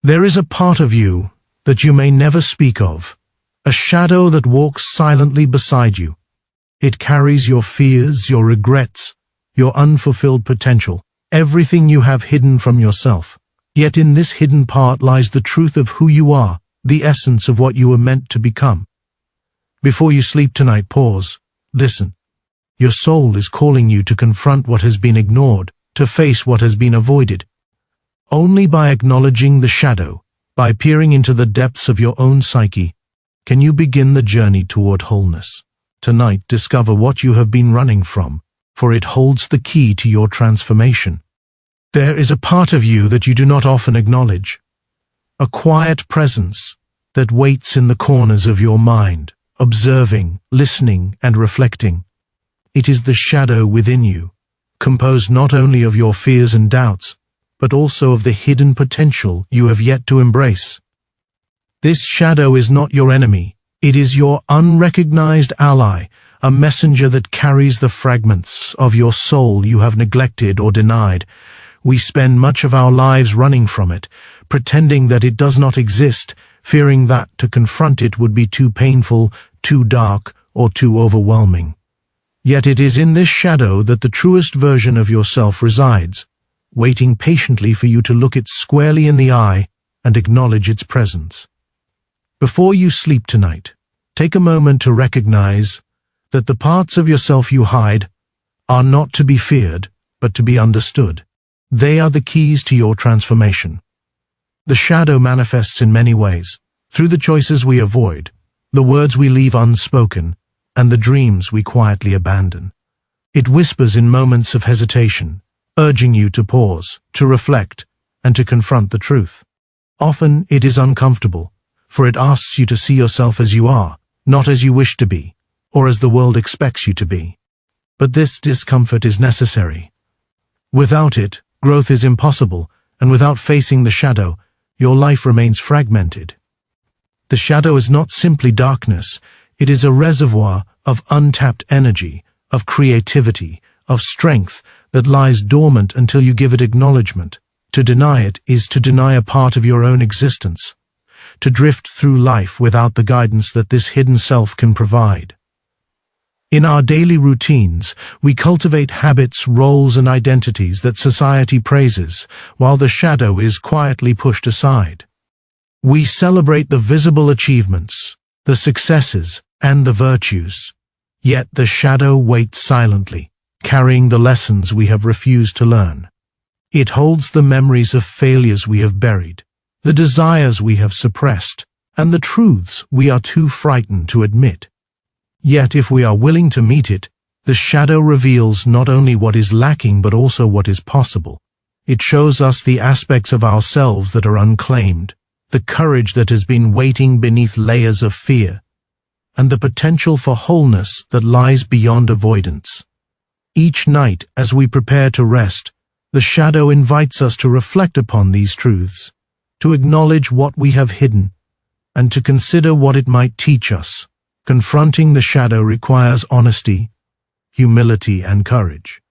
There is a part of you that you may never speak of, a shadow that walks silently beside you. It carries your fears, your regrets, your unfulfilled potential, everything you have hidden from yourself. Yet in this hidden part lies the truth of who you are, the essence of what you were meant to become. Before you sleep tonight, pause, listen. Your soul is calling you to confront what has been ignored, to face what has been avoided. Only by acknowledging the shadow, by peering into the depths of your own psyche, can you begin the journey toward wholeness. Tonight, discover what you have been running from, for it holds the key to your transformation. There is a part of you that you do not often acknowledge, a quiet presence that waits in the corners of your mind, observing, listening, and reflecting. It is the shadow within you, composed not only of your fears and doubts, but also of the hidden potential you have yet to embrace. This shadow is not your enemy. It is your unrecognized ally, a messenger that carries the fragments of your soul you have neglected or denied. We spend much of our lives running from it, pretending that it does not exist, fearing that to confront it would be too painful, too dark, or too overwhelming. Yet it is in this shadow that the truest version of yourself resides, waiting patiently for you to look it squarely in the eye and acknowledge its presence. Before you sleep tonight, take a moment to recognize that the parts of yourself you hide are not to be feared, but to be understood. They are the keys to your transformation. The shadow manifests in many ways, through the choices we avoid, the words we leave unspoken, and the dreams we quietly abandon. It whispers in moments of hesitation, urging you to pause, to reflect, and to confront the truth. Often it is uncomfortable, for it asks you to see yourself as you are, not as you wish to be, or as the world expects you to be. But this discomfort is necessary. Without it, growth is impossible, and without facing the shadow, your life remains fragmented. The shadow is not simply darkness, it is a reservoir of untapped energy, of creativity, of strength that lies dormant until you give it acknowledgement. To deny it is to deny a part of your own existence, to drift through life without the guidance that this hidden self can provide. In our daily routines, we cultivate habits, roles, and identities that society praises, while the shadow is quietly pushed aside. We celebrate the visible achievements, the successes, and the virtues. Yet the shadow waits silently, carrying the lessons we have refused to learn. It holds the memories of failures we have buried, the desires we have suppressed, and the truths we are too frightened to admit. Yet if we are willing to meet it, the shadow reveals not only what is lacking but also what is possible. It shows us the aspects of ourselves that are unclaimed, the courage that has been waiting beneath layers of fear, and the potential for wholeness that lies beyond avoidance. Each night, as we prepare to rest, the shadow invites us to reflect upon these truths, to acknowledge what we have hidden, and to consider what it might teach us. Confronting the shadow requires honesty, humility, and courage.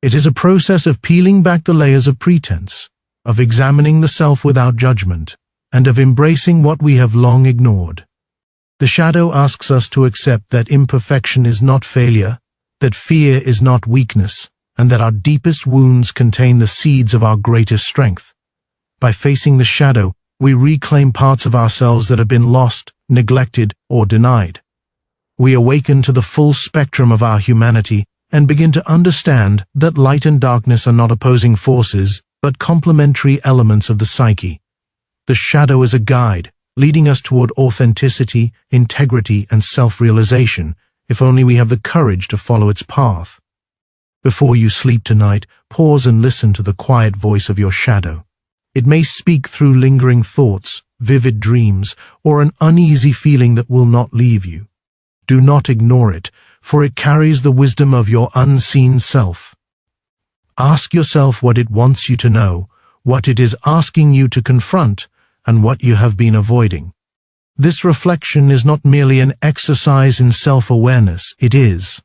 It is a process of peeling back the layers of pretense, of examining the self without judgment, and of embracing what we have long ignored. The shadow asks us to accept that imperfection is not failure, that fear is not weakness, and that our deepest wounds contain the seeds of our greatest strength. By facing the shadow, we reclaim parts of ourselves that have been lost, neglected, or denied. We awaken to the full spectrum of our humanity and begin to understand that light and darkness are not opposing forces, but complementary elements of the psyche. The shadow is a guide, leading us toward authenticity, integrity, and self-realization, if only we have the courage to follow its path. Before you sleep tonight, pause and listen to the quiet voice of your shadow. It may speak through lingering thoughts, vivid dreams, or an uneasy feeling that will not leave you. Do not ignore it, for it carries the wisdom of your unseen self. Ask yourself what it wants you to know, what it is asking you to confront, and what you have been avoiding. This reflection is not merely an exercise in self-awareness, it is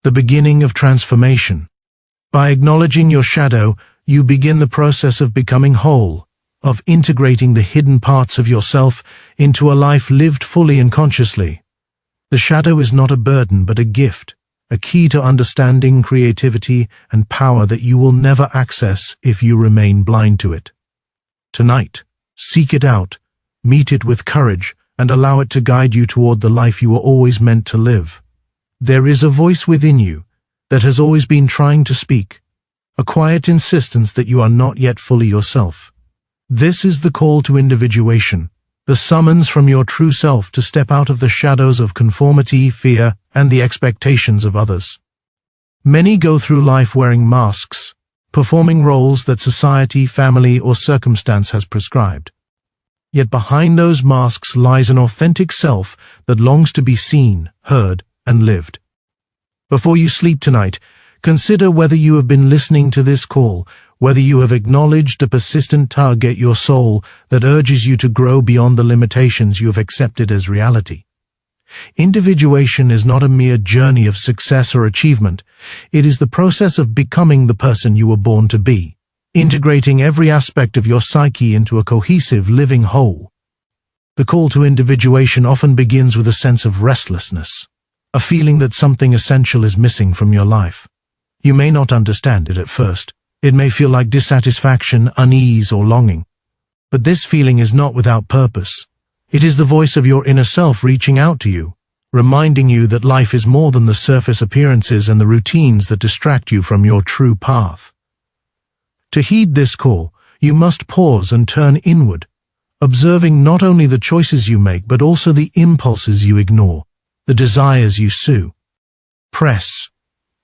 the beginning of transformation. By acknowledging your shadow, you begin the process of becoming whole, of integrating the hidden parts of yourself into a life lived fully and consciously. The shadow is not a burden but a gift, a key to understanding, creativity, and power that you will never access if you remain blind to it. Tonight, seek it out, meet it with courage, and allow it to guide you toward the life you were always meant to live. There is a voice within you that has always been trying to speak, a quiet insistence that you are not yet fully yourself. This is the call to individuation, the summons from your true self to step out of the shadows of conformity, fear, and the expectations of others. Many go through life wearing masks, performing roles that society, family, or circumstance has prescribed. Yet behind those masks lies an authentic self that longs to be seen, heard, and lived. Before you sleep tonight, consider whether you have been listening to this call, whether you have acknowledged a persistent tug at your soul that urges you to grow beyond the limitations you have accepted as reality. Individuation is not a mere journey of success or achievement. It is the process of becoming the person you were born to be, integrating every aspect of your psyche into a cohesive, living whole. The call to individuation often begins with a sense of restlessness, a feeling that something essential is missing from your life. You may not understand it at first. It may feel like dissatisfaction, unease, or longing. But this feeling is not without purpose. It is the voice of your inner self reaching out to you, reminding you that life is more than the surface appearances and the routines that distract you from your true path. To heed this call, you must pause and turn inward, observing not only the choices you make but also the impulses you ignore, the desires you suppress,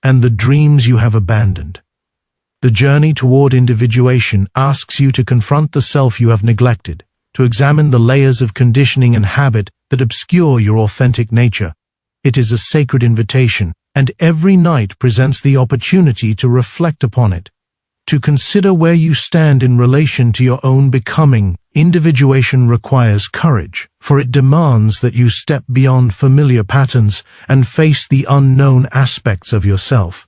and the dreams you have abandoned. The journey toward individuation asks you to confront the self you have neglected, to examine the layers of conditioning and habit that obscure your authentic nature. It is a sacred invitation, and every night presents the opportunity to reflect upon it, to consider where you stand in relation to your own becoming. Individuation requires courage, for it demands that you step beyond familiar patterns and face the unknown aspects of yourself.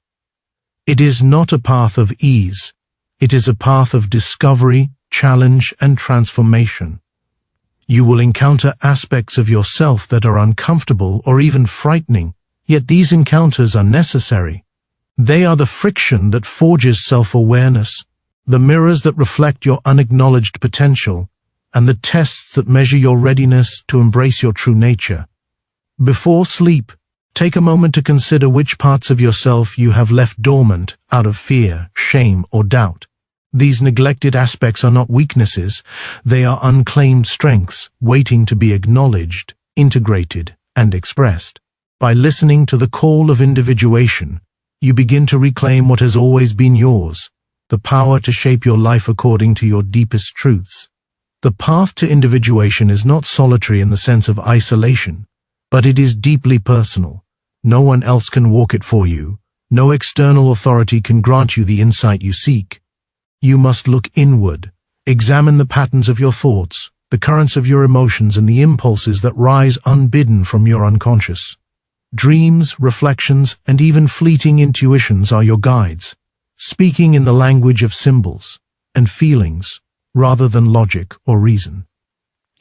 It is not a path of ease. It is a path of discovery, challenge, and transformation. You will encounter aspects of yourself that are uncomfortable or even frightening, yet these encounters are necessary. They are the friction that forges self-awareness, the mirrors that reflect your unacknowledged potential, and the tests that measure your readiness to embrace your true nature. Before sleep, take a moment to consider which parts of yourself you have left dormant out of fear, shame, or doubt. These neglected aspects are not weaknesses, they are unclaimed strengths, waiting to be acknowledged, integrated, and expressed. By listening to the call of individuation, you begin to reclaim what has always been yours, the power to shape your life according to your deepest truths. The path to individuation is not solitary in the sense of isolation, but it is deeply personal. No one else can walk it for you. No external authority can grant you the insight you seek. You must look inward, examine the patterns of your thoughts, the currents of your emotions, and the impulses that rise unbidden from your unconscious. Dreams, reflections, and even fleeting intuitions are your guides, speaking in the language of symbols and feelings rather than logic or reason.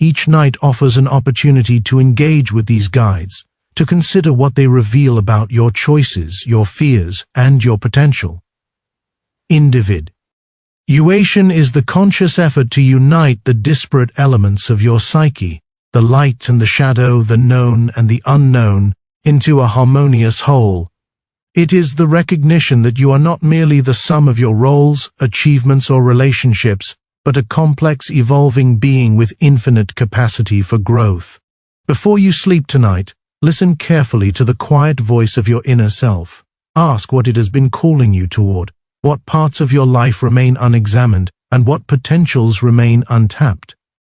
Each night offers an opportunity to engage with these guides, to consider what they reveal about your choices, your fears, and your potential. Individuation is the conscious effort to unite the disparate elements of your psyche, the light and the shadow, the known and the unknown, into a harmonious whole. It is the recognition that you are not merely the sum of your roles, achievements, or relationships, but a complex, evolving being with infinite capacity for growth. Before you sleep tonight, listen carefully to the quiet voice of your inner self. Ask what it has been calling you toward, what parts of your life remain unexamined, and what potentials remain untapped.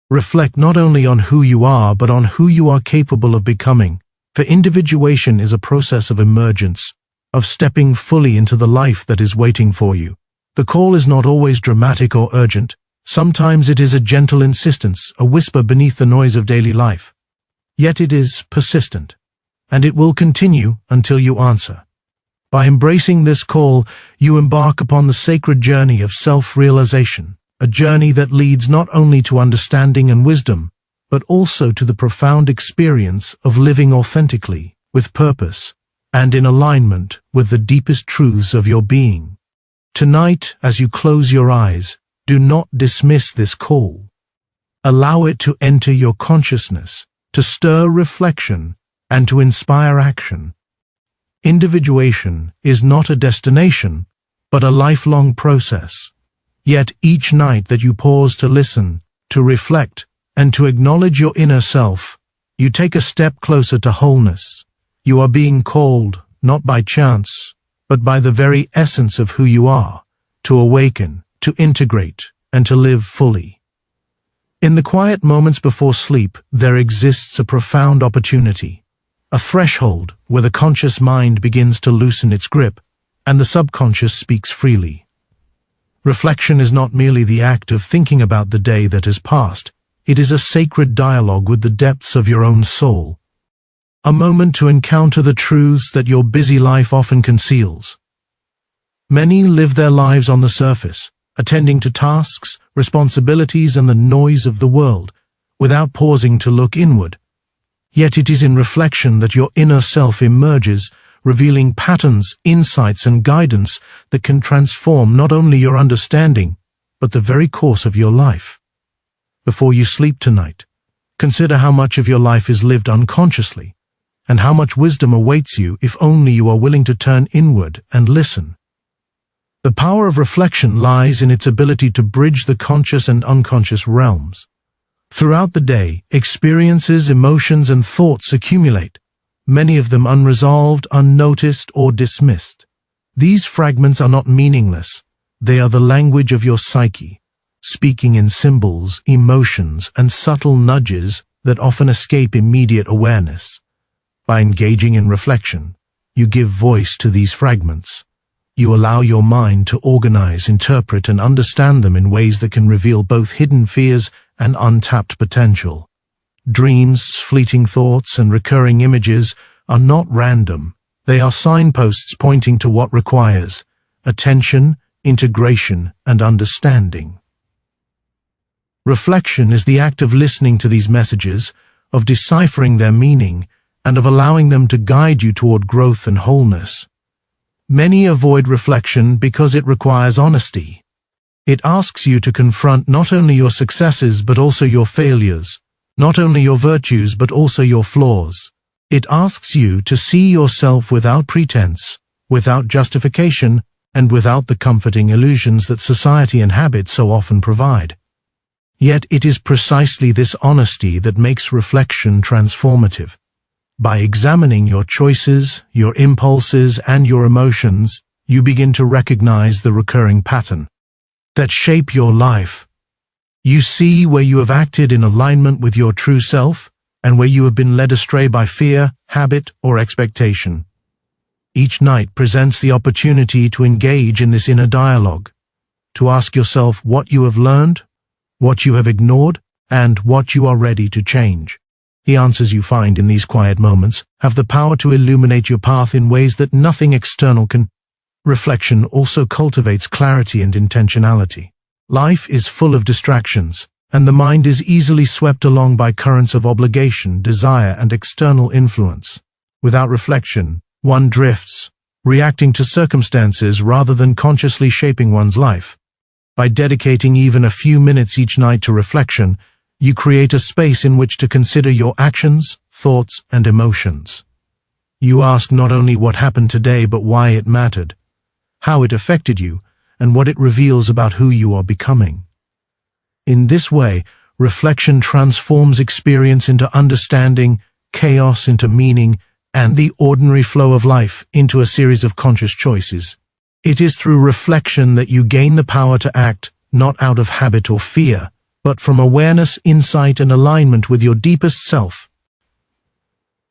Reflect not only on who you are, but on who you are capable of becoming. For individuation is a process of emergence, of stepping fully into the life that is waiting for you. The call is not always dramatic or urgent. Sometimes it is a gentle insistence, a whisper beneath the noise of daily life. Yet it is persistent, and it will continue until you answer. By embracing this call, you embark upon the sacred journey of self-realization, a journey that leads not only to understanding and wisdom, but also to the profound experience of living authentically, with purpose, and in alignment with the deepest truths of your being. Tonight, as you close your eyes, do not dismiss this call. Allow it to enter your consciousness, to stir reflection, and to inspire action. Individuation is not a destination, but a lifelong process. Yet each night that you pause to listen, to reflect, and to acknowledge your inner self, you take a step closer to wholeness. You are being called, not by chance, but by the very essence of who you are, to awaken, to integrate, and to live fully. In the quiet moments before sleep, there exists a profound opportunity, a threshold where the conscious mind begins to loosen its grip, and the subconscious speaks freely. Reflection is not merely the act of thinking about the day that has passed. It is a sacred dialogue with the depths of your own soul, a moment to encounter the truths that your busy life often conceals. Many live their lives on the surface, attending to tasks, responsibilities, and the noise of the world, without pausing to look inward. Yet it is in reflection that your inner self emerges, revealing patterns, insights, and guidance that can transform not only your understanding, but the very course of your life. Before you sleep tonight, consider how much of your life is lived unconsciously, and how much wisdom awaits you if only you are willing to turn inward and listen. The power of reflection lies in its ability to bridge the conscious and unconscious realms. Throughout the day, experiences, emotions, and thoughts accumulate, many of them unresolved, unnoticed, or dismissed. These fragments are not meaningless. They are the language of your psyche, speaking in symbols, emotions, and subtle nudges that often escape immediate awareness. By engaging in reflection, you give voice to these fragments. You allow your mind to organize, interpret, and understand them in ways that can reveal both hidden fears and untapped potential. Dreams, fleeting thoughts, and recurring images are not random. They are signposts pointing to what requires attention, integration, and understanding. Reflection is the act of listening to these messages, of deciphering their meaning, and of allowing them to guide you toward growth and wholeness. Many avoid reflection because it requires honesty. It asks you to confront not only your successes but also your failures, not only your virtues but also your flaws. It asks you to see yourself without pretense, without justification, and without the comforting illusions that society and habit so often provide. Yet it is precisely this honesty that makes reflection transformative. By examining your choices, your impulses, and your emotions, you begin to recognize the recurring pattern that shape your life. You see where you have acted in alignment with your true self, and where you have been led astray by fear, habit, or expectation. Each night presents the opportunity to engage in this inner dialogue, to ask yourself what you have learned, what you have ignored, and what you are ready to change. The answers you find in these quiet moments have the power to illuminate your path in ways that nothing external can. Reflection also cultivates clarity and intentionality. Life is full of distractions, and the mind is easily swept along by currents of obligation, desire, and external influence. Without reflection, one drifts, reacting to circumstances rather than consciously shaping one's life. By dedicating even a few minutes each night to reflection, you create a space in which to consider your actions, thoughts, and emotions. You ask not only what happened today but why it mattered, how it affected you, and what it reveals about who you are becoming. In this way, reflection transforms experience into understanding, chaos into meaning, and the ordinary flow of life into a series of conscious choices. It is through reflection that you gain the power to act, not out of habit or fear, but from awareness, insight, and alignment with your deepest self.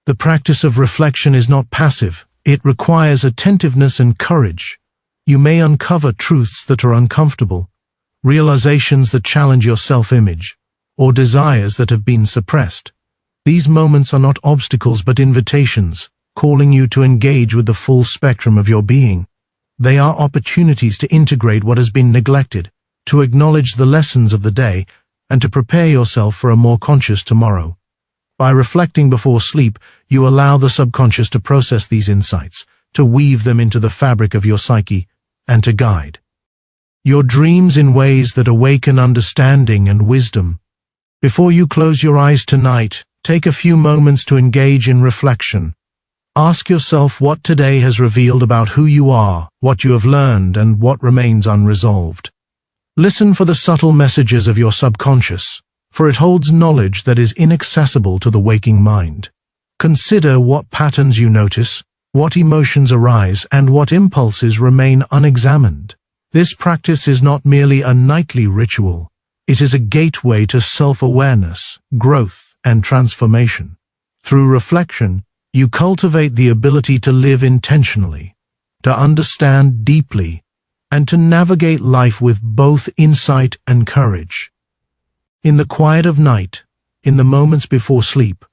The practice of reflection is not passive. It requires attentiveness and courage. You may uncover truths that are uncomfortable, realizations that challenge your self-image, or desires that have been suppressed. These moments are not obstacles but invitations, calling you to engage with the full spectrum of your being. They are opportunities to integrate what has been neglected, to acknowledge the lessons of the day, and to prepare yourself for a more conscious tomorrow. By reflecting before sleep, you allow the subconscious to process these insights, to weave them into the fabric of your psyche, and to guide your dreams in ways that awaken understanding and wisdom. Before you close your eyes tonight, take a few moments to engage in reflection. Ask yourself what today has revealed about who you are, what you have learned, and what remains unresolved. Listen for the subtle messages of your subconscious, for it holds knowledge that is inaccessible to the waking mind. Consider what patterns you notice, what emotions arise, and what impulses remain unexamined. This practice is not merely a nightly ritual. It is a gateway to self-awareness, growth, and transformation. Through reflection, you cultivate the ability to live intentionally, to understand deeply, and to navigate life with both insight and courage. In the quiet of night, in the moments before sleep,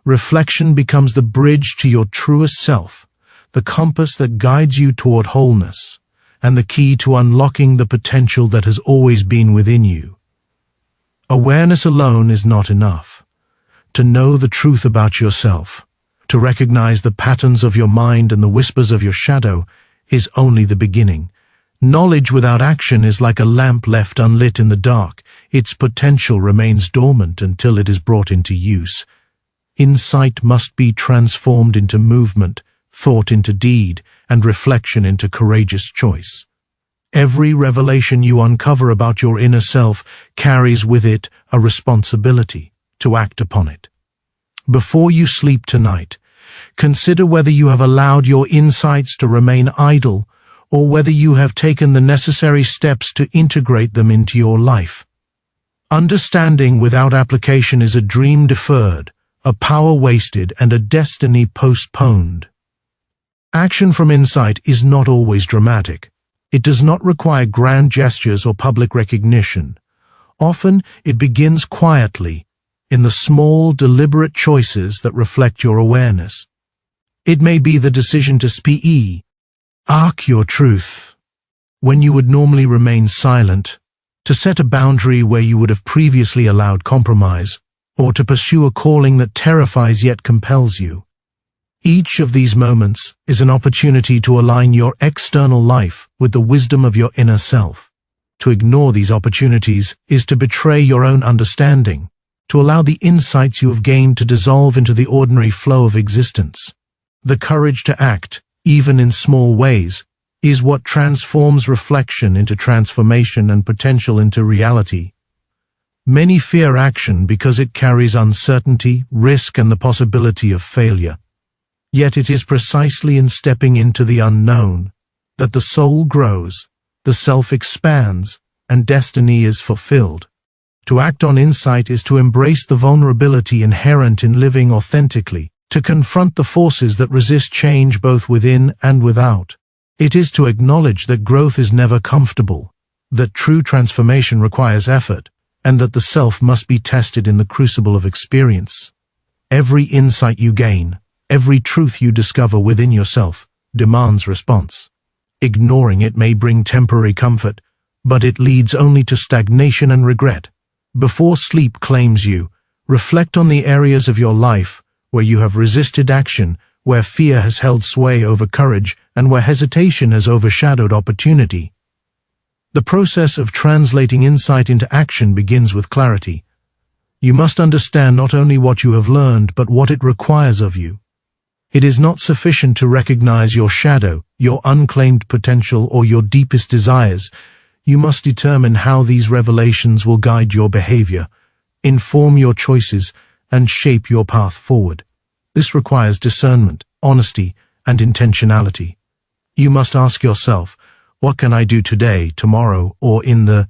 reflection becomes the bridge to your truest self, the compass that guides you toward wholeness, and the key to unlocking the potential that has always been within you. Awareness alone is not enough. To know the truth about yourself, to recognize the patterns of your mind and the whispers of your shadow, is only the beginning. Knowledge without action is like a lamp left unlit in the dark. Its potential remains dormant until it is brought into use. Insight must be transformed into movement, thought into deed, and reflection into courageous choice. Every revelation you uncover about your inner self carries with it a responsibility to act upon it. Before you sleep tonight, consider whether you have allowed your insights to remain idle, or whether you have taken the necessary steps to integrate them into your life. Understanding without application is a dream deferred, a power wasted, and a destiny postponed. Action from insight is not always dramatic. It does not require grand gestures or public recognition. Often, it begins quietly, in the small, deliberate choices that reflect your awareness. It may be the decision to speak your truth when you would normally remain silent, to set a boundary where you would have previously allowed compromise, or to pursue a calling that terrifies yet compels you. Each of these moments is an opportunity to align your external life with the wisdom of your inner self. To ignore these opportunities is to betray your own understanding, to allow the insights you have gained to dissolve into the ordinary flow of existence. The courage to act, even in small ways, is what transforms reflection into transformation and potential into reality. Many fear action because it carries uncertainty, risk, and the possibility of failure. Yet it is precisely in stepping into the unknown that the soul grows, the self expands, and destiny is fulfilled. To act on insight is to embrace the vulnerability inherent in living authentically, to confront the forces that resist change both within and without. It is to acknowledge that growth is never comfortable, that true transformation requires effort, and that the self must be tested in the crucible of experience. Every insight you gain, every truth you discover within yourself, demands response. Ignoring it may bring temporary comfort, but it leads only to stagnation and regret. Before sleep claims you, reflect on the areas of your life where you have resisted action, where fear has held sway over courage, and where hesitation has overshadowed opportunity. The process of translating insight into action begins with clarity. You must understand not only what you have learned, but what it requires of you. It is not sufficient to recognize your shadow, your unclaimed potential, or your deepest desires. You must determine how these revelations will guide your behavior, inform your choices, and shape your path forward. This requires discernment, honesty, and intentionality. You must ask yourself, what can I do today, tomorrow, or in the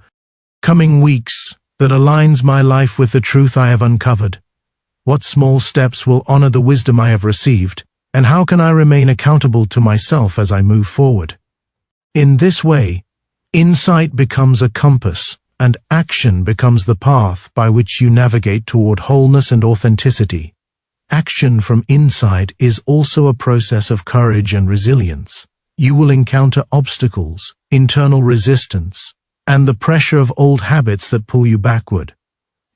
coming weeks that aligns my life with the truth I have uncovered? What small steps will honor the wisdom I have received? And how can I remain accountable to myself as I move forward? In this way, insight becomes a compass, and action becomes the path by which you navigate toward wholeness and authenticity. Action from inside is also a process of courage and resilience. You will encounter obstacles, internal resistance, and the pressure of old habits that pull you backward.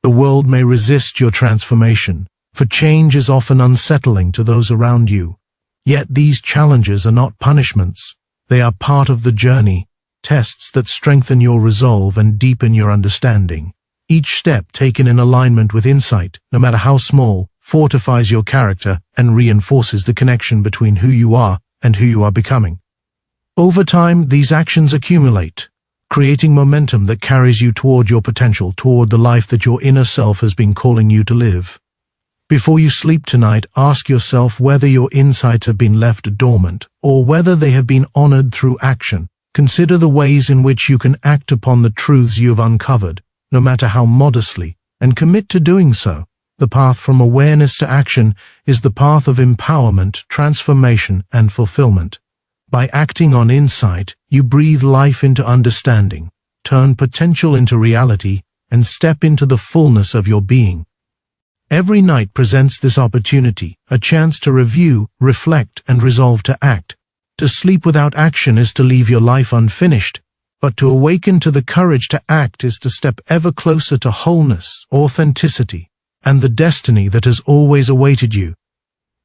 The world may resist your transformation, for change is often unsettling to those around you. Yet these challenges are not punishments. They are part of the journey, tests that strengthen your resolve and deepen your understanding. Each step taken in alignment with insight, no matter how small, fortifies your character and reinforces the connection between who you are and who you are becoming. Over time, these actions accumulate, creating momentum that carries you toward your potential, toward the life that your inner self has been calling you to live. Before you sleep tonight, ask yourself whether your insights have been left dormant or whether they have been honored through action. Consider the ways in which you can act upon the truths you have uncovered, no matter how modestly, and commit to doing so. The path from awareness to action is the path of empowerment, transformation, and fulfillment. By acting on insight, you breathe life into understanding, turn potential into reality, and step into the fullness of your being. Every night presents this opportunity, a chance to review, reflect, and resolve to act. To sleep without action is to leave your life unfinished, but to awaken to the courage to act is to step ever closer to wholeness, authenticity, and the destiny that has always awaited you.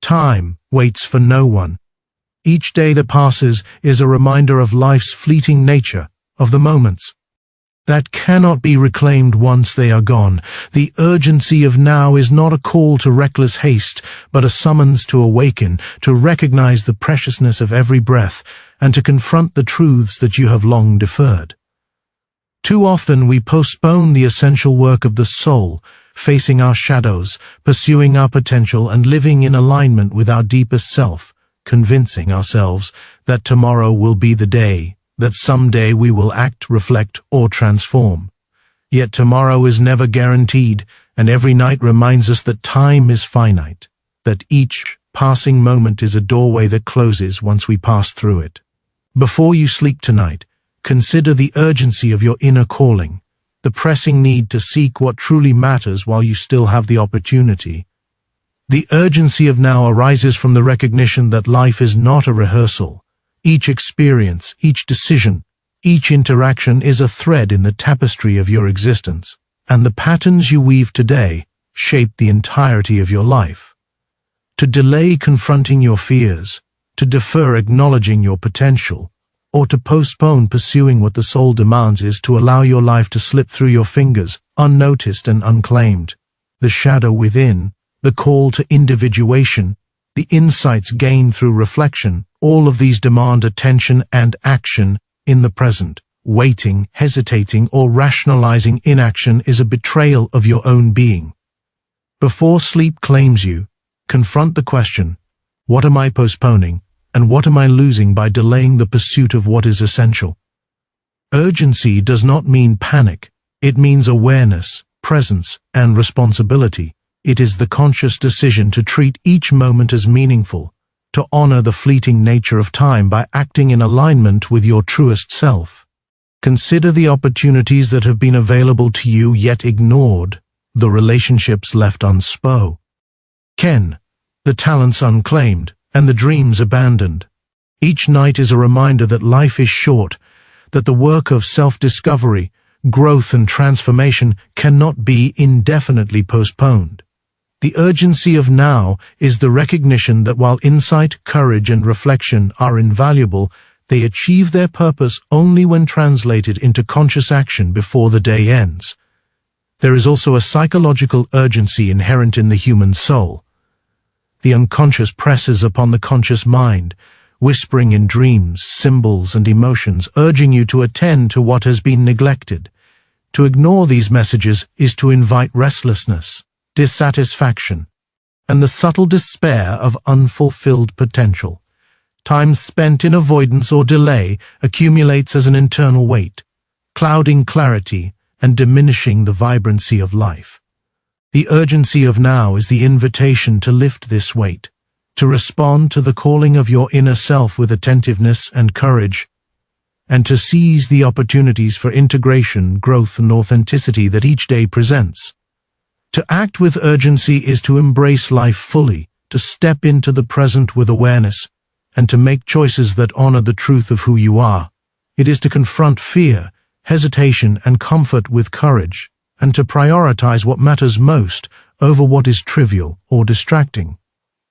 Time waits for no one. Each day that passes is a reminder of life's fleeting nature, of the moments that cannot be reclaimed once they are gone. The urgency of now is not a call to reckless haste, but a summons to awaken, to recognize the preciousness of every breath, and to confront the truths that you have long deferred. Too often we postpone the essential work of the soul, facing our shadows, pursuing our potential, and living in alignment with our deepest self, convincing ourselves that tomorrow will be the day, that someday we will act, reflect, or transform. Yet tomorrow is never guaranteed, and every night reminds us that time is finite, that each passing moment is a doorway that closes once we pass through it. Before you sleep tonight, consider the urgency of your inner calling, the pressing need to seek what truly matters while you still have the opportunity. The urgency of now arises from the recognition that life is not a rehearsal. Each experience, each decision, each interaction is a thread in the tapestry of your existence, and the patterns you weave today shape the entirety of your life. To delay confronting your fears, to defer acknowledging your potential, or to postpone pursuing what the soul demands is to allow your life to slip through your fingers, unnoticed and unclaimed. The shadow within, the call to individuation, the insights gained through reflection, all of these demand attention and action in the present. Waiting, hesitating, or rationalizing inaction is a betrayal of your own being. Before sleep claims you, confront the question, what am I postponing, and what am I losing by delaying the pursuit of what is essential? Urgency does not mean panic. It means awareness, presence, and responsibility. It is the conscious decision to treat each moment as meaningful, to honor the fleeting nature of time by acting in alignment with your truest self. Consider the opportunities that have been available to you yet ignored, the relationships left unspoken, the talents unclaimed, and the dreams abandoned. Each night is a reminder that life is short, that the work of self-discovery, growth, and transformation cannot be indefinitely postponed. The urgency of now is the recognition that while insight, courage, and reflection are invaluable, they achieve their purpose only when translated into conscious action before the day ends. There is also a psychological urgency inherent in the human soul. The unconscious presses upon the conscious mind, whispering in dreams, symbols, and emotions, urging you to attend to what has been neglected. To ignore these messages is to invite restlessness, dissatisfaction, and the subtle despair of unfulfilled potential. Time spent in avoidance or delay accumulates as an internal weight, clouding clarity and diminishing the vibrancy of life. The urgency of now is the invitation to lift this weight, to respond to the calling of your inner self with attentiveness and courage, and to seize the opportunities for integration, growth, and authenticity that each day presents. To act with urgency is to embrace life fully, to step into the present with awareness, and to make choices that honor the truth of who you are. It is to confront fear, hesitation, and comfort with courage, and to prioritize what matters most over what is trivial or distracting.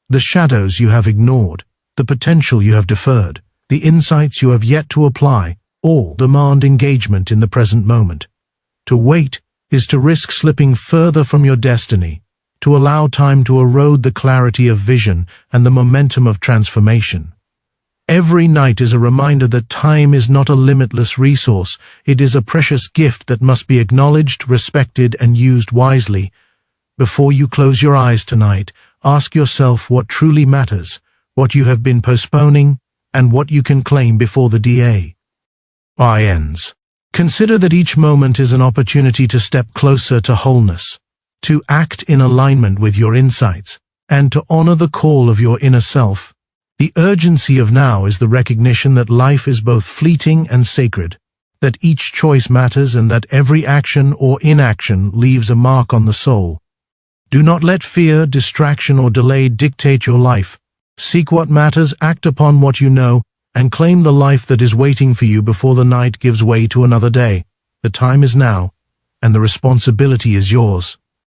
The shadows you have ignored, the potential you have deferred, the insights you have yet to apply, all demand engagement in the present moment. To wait is to risk slipping further from your destiny, to allow time to erode the clarity of vision and the momentum of transformation. Every night is a reminder that time is not a limitless resource. It is a precious gift that must be acknowledged, respected, and used wisely. Before you close your eyes tonight, ask yourself what truly matters, what you have been postponing, and what you can claim before the day ends. Consider that each moment is an opportunity to step closer to wholeness, to act in alignment with your insights, and to honor the call of your inner self. The urgency of now is the recognition that life is both fleeting and sacred, that each choice matters, and that every action or inaction leaves a mark on the soul. Do not let fear, distraction, or delay dictate your life. Seek what matters, act upon what you know, and claim the life that is waiting for you before the night gives way to another day. The time is now, and the responsibility is yours.